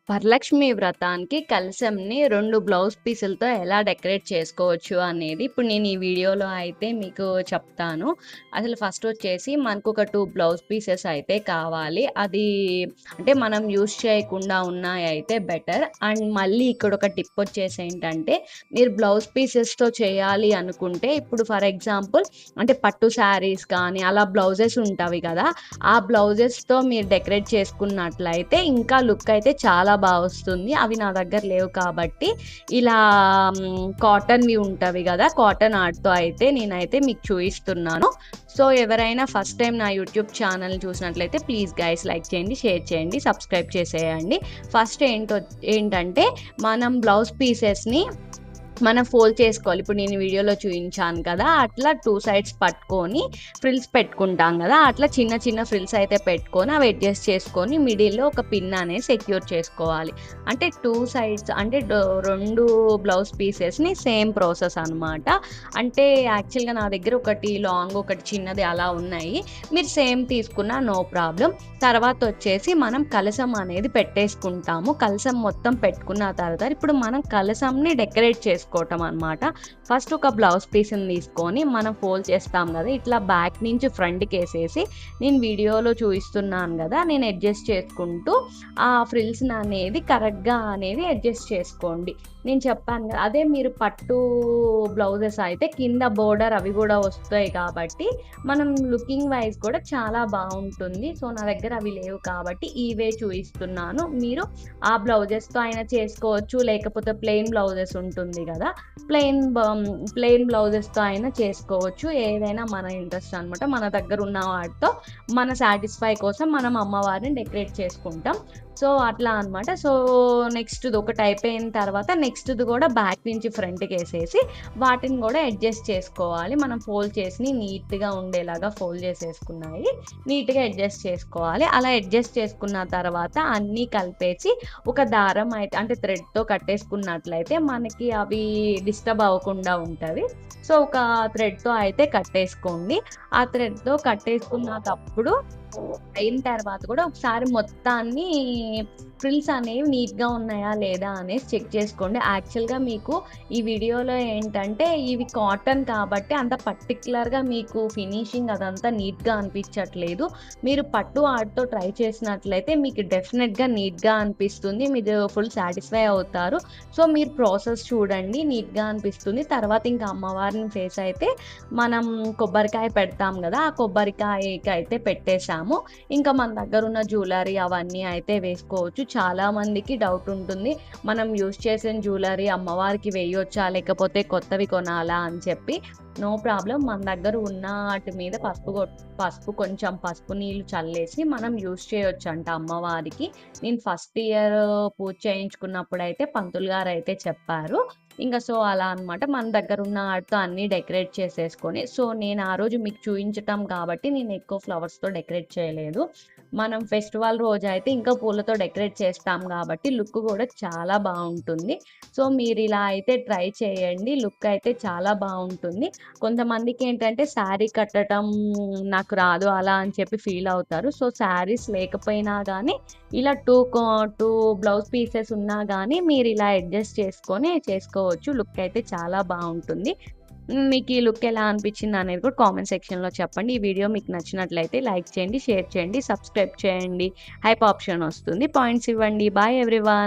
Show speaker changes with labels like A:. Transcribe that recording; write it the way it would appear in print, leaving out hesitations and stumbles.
A: వరలక్ష్మి వ్రతానికి కలశంని 2 బ్లౌజ్ పీసులతో ఎలా డెకరేట్ చేసుకోవచ్చు అనేది ఇప్పుడు నేను ఈ వీడియోలో అయితే మీకు చెప్తాను. అసలు ఫస్ట్ వచ్చేసి మనకొక 2 బ్లౌజ్ పీసెస్ అయితే కావాలి. అది అంటే మనం యూజ్ చేయకుండా ఉన్నాయయితే బెటర్. అండ్ మళ్ళీ ఇక్కడొక టిప్ వచ్చేసి ఏంటంటే, మీరు బ్లౌజ్ పీసెస్‌తో చేయాలి అనుకుంటే ఇప్పుడు ఫర్ ఎగ్జాంపుల్ అంటే పట్టు శారీస్ కానీ అలా బ్లౌజెస్ ఉంటవి కదా! ఆ బ్లౌజెస్‌తో మీరు డెకరేట్ చేసుకున్నట్లయితే ఇంకా లుక్ అయితే చాలా వస్తుంది. అవి నా దగ్గర లేవు కాబట్టి ఇలా కాటన్‌వి ఉంటవి గదా! కాటన్ ఆర్ట్‌తో అయితే నేనైతే మీకు చూయిస్తున్నాను. సో, ఎవరైనా ఫస్ట్ టైమ్ నా యూట్యూబ్ ఛానల్ చూసినట్లయితే ప్లీజ్ గైస్ లైక్ చేయండి, షేర్ చేయండి, సబ్స్క్రైబ్ చేసేయండి. ఫస్ట్ ఏంటంటే మనం బ్లౌజ్ పీసెస్‌ని మనం ఫోల్డ్ చేసుకోవాలి. ఇప్పుడు నేను వీడియోలో చూయించాను కదా! అట్లా 2 సైడ్స్ పట్టుకొని ఫ్రిల్స్ పెట్టుకుంటాం గదా! అట్లా చిన్న చిన్న ఫ్రిల్స్ అయితే పెట్టుకొని అవి అడ్జస్ట్ చేసుకొని మిడిల్‌లో ఒక పిన్ అనేది సెక్యూర్ చేసుకోవాలి. అంటే 2 సైడ్స్ అంటే 2 బ్లౌజ్ పీసెస్‌ని సేమ్ ప్రాసెస్ అనమాట. అంటే యాక్చువల్‌గా నా దగ్గర ఒకటి లాంగ్, ఒకటి చిన్నది అలా ఉన్నాయి. మీరు సేమ్ తీసుకున్నా నో ప్రాబ్లమ్. తర్వాత వచ్చేసి మనం కలశం అనేది పెట్టేసుకుంటాము. కలశం మొత్తం పెట్టుకున్న తర్వాత ఇప్పుడు మనం కలశంని డెకరేట్ చేసుకోవటం అనమాట. ఫస్ట్ ఒక బ్లౌజ్ పీస్‌ని తీసుకొని మనం ఫోల్డ్ చేస్తాం గదా! ఇట్లా బ్యాక్ నుంచి ఫ్రంట్‌కేసేసి నేను వీడియోలో చూయిస్తున్నాను గదా! నేను అడ్జస్ట్ చేసుకుంటూ ఆ ఫ్రిల్స్‌ని అనేది కరెక్ట్‌గా అనేది అడ్జస్ట్ చేసుకోండి. నేను చెప్పాను గదా! అదే మీరు పట్టు బ్లౌజెస్ అయితే కింద బోర్డర్ అవి గూడా వస్తాయి కాబట్టి మనం లుకింగ్ వైస్ కూడా చాలా బావుంటుంది. సో, నా దగ్గర అవి లేవు కాబట్టి ఇవే చూయిస్తున్నాను. మీరు ఆ బ్లౌజెస్‌తో అయినా చేసుకోవచ్చు. లేకపోతే ప్లెయిన్ బ్లౌజెస్ ఉంటుంది గదా! ప్లెయిన్ బ్లౌజెస్‌తో అయినా చేసుకోవచ్చు. ఏదైనా మన ఇంట్రెస్ట్ అనమాట. మన దగ్గర ఉన్న వాటితో మన సాటిస్ఫై కోసం మనం అమ్మవారిని డెకరేట్ చేసుకుంటాం. సో, అట్లా అనమాట. సో, నెక్స్ట్‌ది ఒకటి అయిపోయిన తర్వాత నెక్స్ట్‌ది గూడా బ్యాక్ నుంచి ఫ్రంట్‌కేసేసి వాటిని గూడా అడ్జస్ట్ చేసుకోవాలి. మనం ఫోల్డ్ చేసినయి నీట్‌గా ఉండేలాగా ఫోల్డ్ చేసేసుకున్నాయి నీట్‌గా అడ్జస్ట్ చేసుకోవాలి. అలా అడ్జస్ట్ చేసుకున్న తర్వాత అన్నీ కలిపేసి ఒక దారం అయితే అంటే థ్రెడ్‌తో కట్టేసుకున్నట్లయితే మనకి అవి డిస్టర్బ్ అవ్వకుండా ఉంటవి. సో, ఒక థ్రెడ్‌తో అయితే కట్టేసుకోండి. ఆ థ్రెడ్‌తో కట్టేసుకున్నప్పుడు అయిన తర్వాత కూడా ఒకసారి మొత్తాన్ని ఫ్రిల్స్ అనేవి నీట్‌గా ఉన్నాయా లేదా అనేసి చెక్ చేసుకోండి. యాక్చువల్‌గా మీకు ఈ వీడియోలో ఏంటంటే ఇవి కాటన్ కాబట్టి అంత పర్టిక్యులర్‌గా మీకు ఫినిషింగ్ అదంతా నీట్‌గా అనిపించట్లేదు. మీరు పట్టు ఆర్ట్‌తో ట్రై చేసినట్లయితే మీకు డెఫినెట్‌గా నీట్‌గా అనిపిస్తుంది. మీరు ఫుల్ సాటిస్ఫై అవుతారు. సో, మీరు ప్రాసెస్ చూడండి నీట్‌గా అనిపిస్తుంది. తర్వాత ఇంకా అమ్మవారిని ఫేస్ అయితే మనం కొబ్బరికాయ పెడతాం గదా! ఆ కొబ్బరికాయకైతే పెట్టేసాము. ఇంకా మన దగ్గరున్న జ్యువెలరీ అవన్నీ అయితే వేసుకోవచ్చు. చాలా మందికి డౌట్ ఉంటుంది. మనం యూజ్ చేసిన జ్యువెలరీ అమ్మవారికి వేయొచ్చా? లేకపోతే కొత్తవి కొనాలా? అని చెప్పి. No problem. మన దగ్గర ఉన్న ఆటి మీద పసుపు నీళ్ళు చల్లేసి మనం యూజ్ చేయొచ్చంట అమ్మవారికి. నేను ఫస్ట్ ఇయర్ పూజ చేయించుకున్నప్పుడైతే పంతులు గారైతే చెప్పారు. సో, అలా అనమాట. మన దగ్గరున్న ఆటితో అన్నీ డెకరేట్ చేసేసుకొని సో, నేను ఆ రోజు మీకు చూయించటం కాబట్టి నేను ఎక్కువ ఫ్లవర్స్‌తో డెకరేట్ చేయలేదు. మనం ఫెస్టివల్ రోజైతే ఇంకా పూలతో డెకరేట్ చేస్తాం గాబట్టి లుక్ గూడా చాలా బావుంటుంది. సో, మీరిలా అయితే ట్రై చేయండి. లుక్ అయితే చాలా బావుంటుంది. కొంతమందికేంటంటే శారీ కట్టటం నాకు రాదు అలా అని చెప్పి ఫీల్ అవుతారు. సో, శారీస్ లేకపోయినా గానీ ఇలా 2 బ్లౌజ్ పీసెస్ ఉన్నా గానీ మీరిలా అడ్జస్ట్ చేసుకొని చేసుకోవచ్చు. లుక్ అయితే చాలా బావుంటుంది. మీకు ఈ లుక్ ఎలా అనిపించిందనేది కూడా కామెంట్ సెక్షన్‌లో చెప్పండి. ఈ వీడియో మీకు నచ్చినట్లయితే లైక్ చేయండి, షేర్ చేయండి, సబ్స్క్రైబ్ చేయండి. హైప్ ఆప్షన్ వస్తుంది. పాయింట్స్ ఇవ్వండి. Bye everyone.